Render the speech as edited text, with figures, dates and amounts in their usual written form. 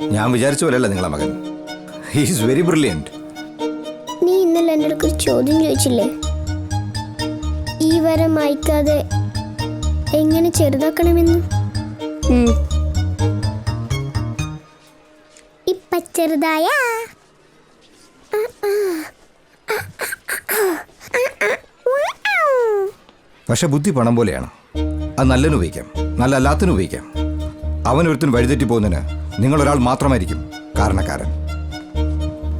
ഞാൻ വിചാരിച്ച പോലെയല്ല നിങ്ങളെ മകൻ. He is very brilliant. നീ ഇന്നലെ എൻ്റെ അടുത്ത് ഒരു ചോദ്യം ചോദിച്ചില്ലേ, ഈ വരം മായ്ക്കാതെ എങ്ങനെ ചെറുതാക്കണമെന്ന്? ഇപ്പ ചെറുതായ പക്ഷെ ബുദ്ധി പണം പോലെയാണ്. അത് നല്ലതിന് ഉപയോഗിക്കാം, നല്ല അല്ലാത്തതിന് ഉപയോഗിക്കാം. അവനൊരുത്തിന് വഴിതെറ്റി പോകുന്നതിന് നിങ്ങളൊരാൾ മാത്രമായിരിക്കും കാരണക്കാരൻ.